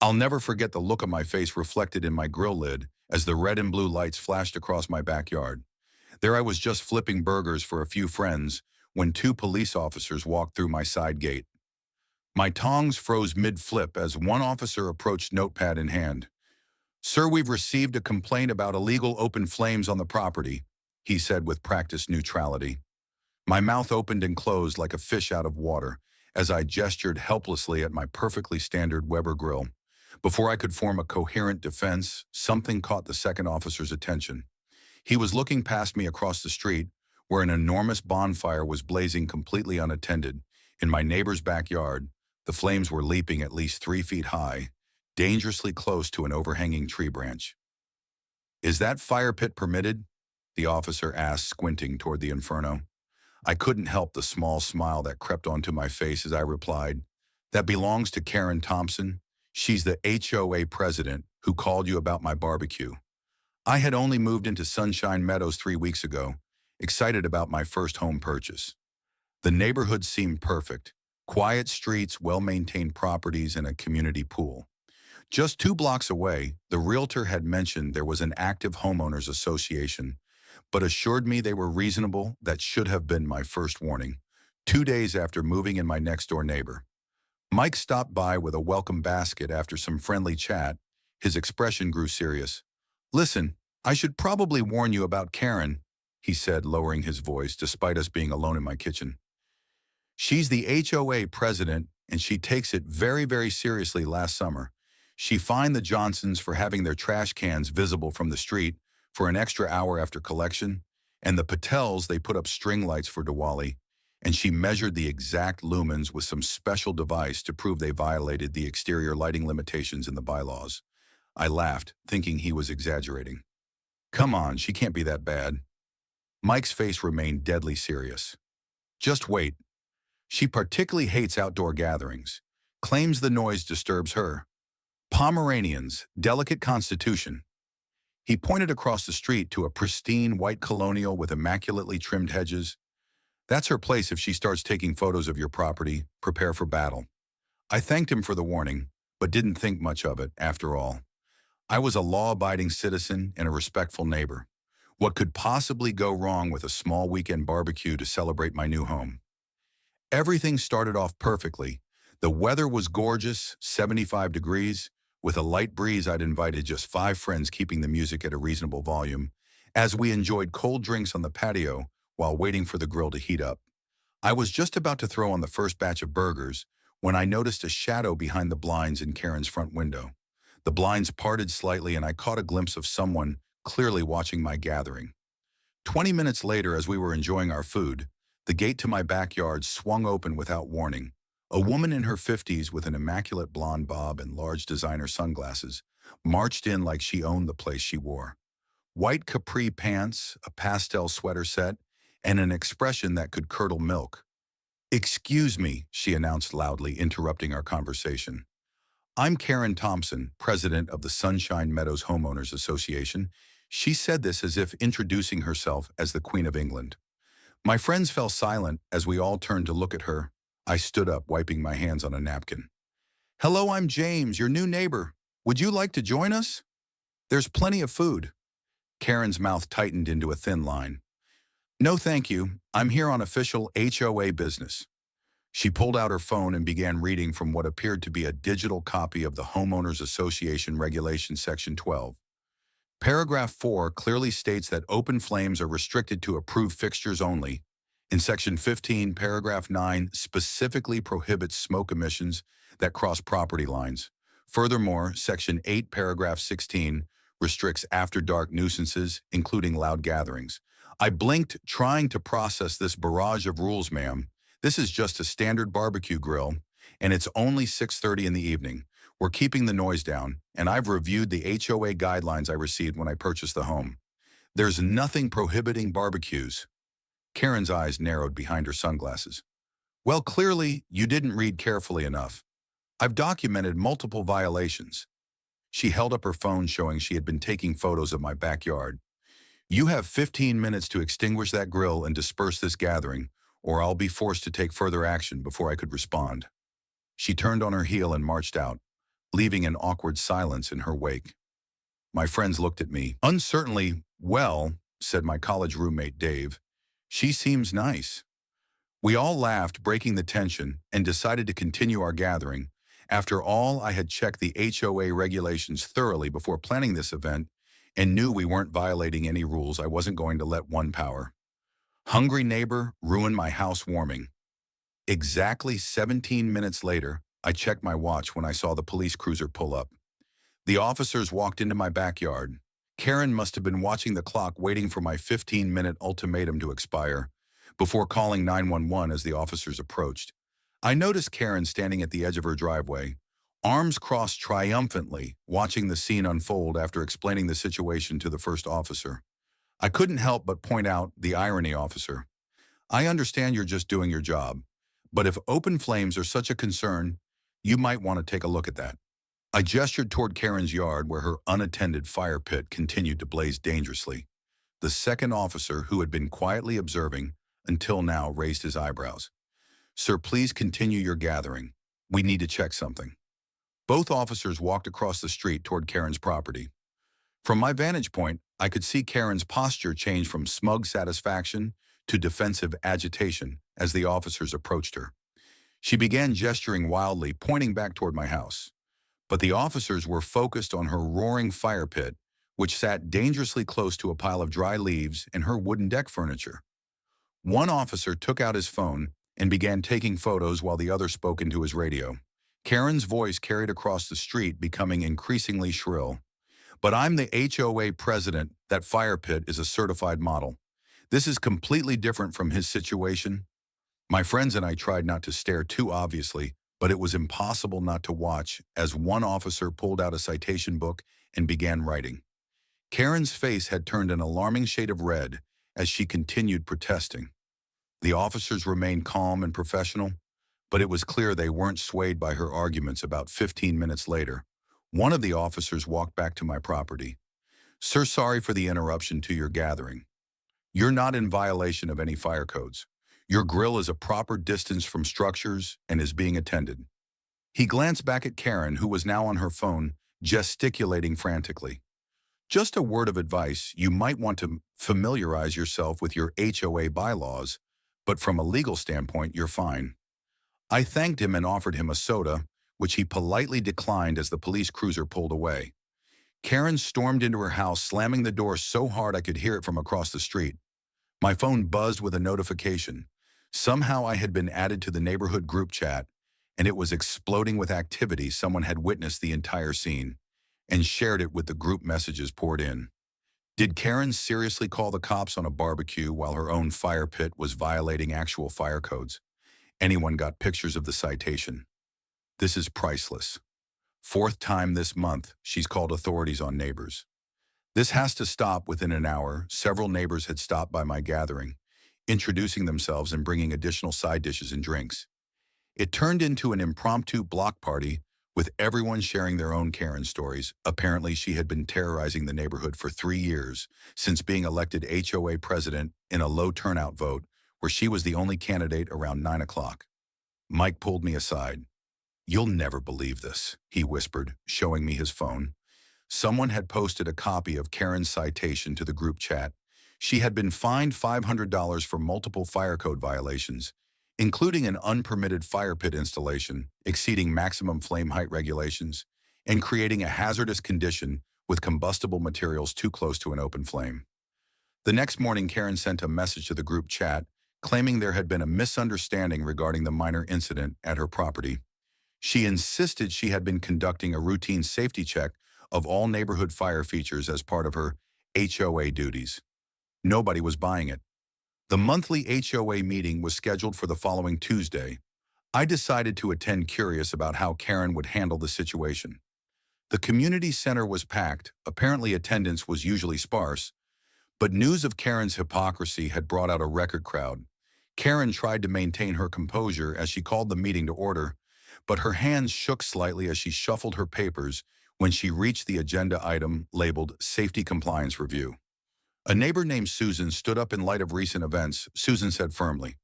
I'll never forget the look of my face reflected in my grill lid as the red and blue lights flashed across my backyard. There I was just flipping burgers for a few friends when two police officers walked through my side gate. My tongs froze mid-flip as one officer approached, notepad in hand. "Sir, we've received a complaint about illegal open flames on the property," he said with practiced neutrality. My mouth opened and closed like a fish out of water as I gestured helplessly at my perfectly standard Weber grill. Before I could form a coherent defense, something caught the second officer's attention. He was looking past me across the street, where an enormous bonfire was blazing completely unattended. In my neighbor's backyard, the flames were leaping at least 3 feet high, dangerously close to an overhanging tree branch. "Is that fire pit permitted?" the officer asked, squinting toward the inferno. I couldn't help the small smile that crept onto my face as I replied, "That belongs to Karen Thompson. She's the HOA president who called you about my barbecue." I had only moved into Sunshine Meadows 3 weeks ago, excited about my first home purchase. The neighborhood seemed perfect. Quiet streets, well-maintained properties, and a community pool. Just 2 blocks away, the realtor had mentioned there was an active homeowners association, but assured me they were reasonable. That should have been my first warning. 2 days after moving in, my next-door neighbor, Mike, stopped by with a welcome basket. After some friendly chat, his expression grew serious. "Listen, I should probably warn you about Karen," he said, lowering his voice despite us being alone in my kitchen. "She's the HOA president, and she takes it very, very seriously. Last summer, she fined the Johnsons for having their trash cans visible from the street for an extra hour after collection, and the Patels, they put up string lights for Diwali, and she measured the exact lumens with some special device to prove they violated the exterior lighting limitations in the bylaws." I laughed, thinking he was exaggerating. "Come on, she can't be that bad." Mike's face remained deadly serious. "Just wait. She particularly hates outdoor gatherings, claims the noise disturbs her. Pomeranians, delicate constitution." He pointed across the street to a pristine white colonial with immaculately trimmed hedges. "That's her place. If she starts taking photos of your property, prepare for battle." I thanked him for the warning, but didn't think much of it. After all, I was a law-abiding citizen and a respectful neighbor. What could possibly go wrong with a small weekend barbecue to celebrate my new home? Everything started off perfectly. The weather was gorgeous, 75 degrees. With a light breeze, I'd invited just 5 friends, keeping the music at a reasonable volume, as we enjoyed cold drinks on the patio while waiting for the grill to heat up. I was just about to throw on the first batch of burgers when I noticed a shadow behind the blinds in Karen's front window. The blinds parted slightly, and I caught a glimpse of someone clearly watching my gathering. 20 minutes later, as we were enjoying our food, the gate to my backyard swung open without warning. A woman in her 50s with an immaculate blonde bob and large designer sunglasses marched in like she owned the place. She wore white capri pants, a pastel sweater set, and an expression that could curdle milk. "Excuse me," she announced loudly, interrupting our conversation. "I'm Karen Thompson, president of the Sunshine Meadows Homeowners Association." She said this as if introducing herself as the Queen of England. My friends fell silent as we all turned to look at her. I stood up, wiping my hands on a napkin. "Hello, I'm James, your new neighbor. Would you like to join us? There's plenty of food." Karen's mouth tightened into a thin line. "No, thank you. I'm here on official HOA business." She pulled out her phone and began reading from what appeared to be a digital copy of the Homeowners Association Regulation Section 12. Paragraph 4 clearly states that open flames are restricted to approved fixtures only. In Section 15, Paragraph 9 specifically prohibits smoke emissions that cross property lines. Furthermore, Section 8, Paragraph 16 restricts after-dark nuisances, including loud gatherings. I blinked, trying to process this barrage of rules. "Ma'am, this is just a standard barbecue grill, and it's only 6:30 in the evening. We're keeping the noise down, and I've reviewed the HOA guidelines I received when I purchased the home. There's nothing prohibiting barbecues." Karen's eyes narrowed behind her sunglasses. "Well, clearly, you didn't read carefully enough. I've documented multiple violations." She held up her phone, showing she had been taking photos of my backyard. "You have 15 minutes to extinguish that grill and disperse this gathering, or I'll be forced to take further action." Before I could respond, she turned on her heel and marched out. leaving an awkward silence in her wake. My friends looked at me uncertainly. "Well," said my college roommate Dave, "she seems nice." We all laughed, breaking the tension, and decided to continue our gathering. After all, I had checked the HOA regulations thoroughly before planning this event and knew we weren't violating any rules. I wasn't going to let one power hungry neighbor ruin my housewarming. Exactly 17 minutes later, I checked my watch when I saw the police cruiser pull up. The officers walked into my backyard. Karen must have been watching the clock, waiting for my 15-minute ultimatum to expire before calling 911 as the officers approached. I noticed Karen standing at the edge of her driveway, arms crossed triumphantly, watching the scene unfold after explaining the situation to the first officer. I couldn't help but point out the irony, officer. I understand you're just doing your job, but if open flames are such a concern, you might want to take a look at that. I gestured toward Karen's yard where her unattended fire pit continued to blaze dangerously. The second officer, who had been quietly observing until now, raised his eyebrows. "Sir, please continue your gathering. We need to check something." Both officers walked across the street toward Karen's property. From my vantage point, I could see Karen's posture change from smug satisfaction to defensive agitation as the officers approached her. She began gesturing wildly, pointing back toward my house. But the officers were focused on her roaring fire pit, which sat dangerously close to a pile of dry leaves and her wooden deck furniture. One officer took out his phone and began taking photos while the other spoke into his radio. Karen's voice carried across the street, becoming increasingly shrill. "But I'm the HOA president. That fire pit is a certified model. This is completely different from his situation." My friends and I tried not to stare too obviously, but it was impossible not to watch as one officer pulled out a citation book and began writing. Karen's face had turned an alarming shade of red as she continued protesting. The officers remained calm and professional, but it was clear they weren't swayed by her arguments. About 15 minutes later, one of the officers walked back to my property. "Sir, sorry for the interruption to your gathering. You're not in violation of any fire codes. Your grill is a proper distance from structures and is being attended." He glanced back at Karen, who was now on her phone, gesticulating frantically. "Just a word of advice, you might want to familiarize yourself with your HOA bylaws, but from a legal standpoint, you're fine." I thanked him and offered him a soda, which he politely declined as the police cruiser pulled away. Karen stormed into her house, slamming the door so hard I could hear it from across the street. My phone buzzed with a notification. Somehow I had been added to the neighborhood group chat, and it was exploding with activity. Someone had witnessed the entire scene and shared it with the group messages poured in. Did Karen seriously call the cops on a barbecue while her own fire pit was violating actual fire codes? Anyone got pictures of the citation? This is priceless. Fourth time this month, she's called authorities on neighbors. This has to stop. Within an hour, several neighbors had stopped by my gathering, introducing themselves and bringing additional side dishes and drinks. It turned into an impromptu block party with everyone sharing their own Karen stories. Apparently, she had been terrorizing the neighborhood for 3 years, since being elected HOA president in a low turnout vote where she was the only candidate around 9 o'clock. Mike pulled me aside. "You'll never believe this," he whispered, showing me his phone. Someone had posted a copy of Karen's citation to the group chat. She had been fined $500 for multiple fire code violations, including an unpermitted fire pit installation, exceeding maximum flame height regulations, and creating a hazardous condition with combustible materials too close to an open flame. The next morning, Karen sent a message to the group chat, claiming there had been a misunderstanding regarding the minor incident at her property. She insisted she had been conducting a routine safety check of all neighborhood fire features as part of her HOA duties. Nobody was buying it. The monthly HOA meeting was scheduled for the following Tuesday. I decided to attend, curious about how Karen would handle the situation. The community center was packed. Apparently attendance was usually sparse, but news of Karen's hypocrisy had brought out a record crowd. Karen tried to maintain her composure as she called the meeting to order, but her hands shook slightly as she shuffled her papers when she reached the agenda item labeled Safety Compliance Review. A neighbor named Susan stood up. In light of recent events, Susan said firmly,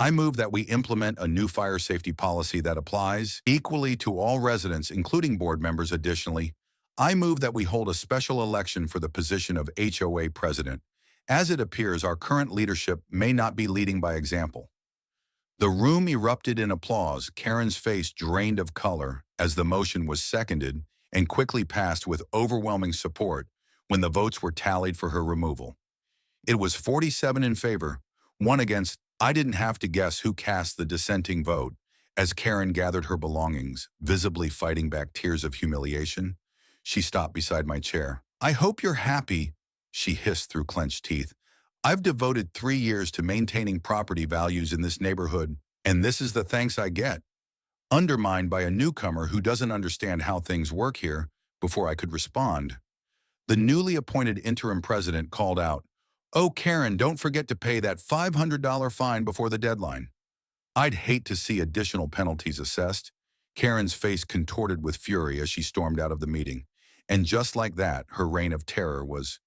I move that we implement a new fire safety policy that applies equally to all residents, including board members. Additionally, I move that we hold a special election for the position of HOA president, as it appears our current leadership may not be leading by example. The room erupted in applause. Karen's face drained of color as the motion was seconded and quickly passed with overwhelming support when the votes were tallied for her removal. It was 47 in favor, 1 against. I didn't have to guess who cast the dissenting vote as Karen gathered her belongings, visibly fighting back tears of humiliation. She stopped beside my chair. "I hope you're happy," she hissed through clenched teeth. "I've devoted 3 years to maintaining property values in this neighborhood, and this is the thanks I get." Undermined by a newcomer who doesn't understand how things work here. Before I could respond, the newly appointed interim president called out, "Oh, Karen, don't forget to pay that $500 fine before the deadline." I'd hate to see additional penalties assessed. Karen's face contorted with fury as she stormed out of the meeting. And just like that, her reign of terror was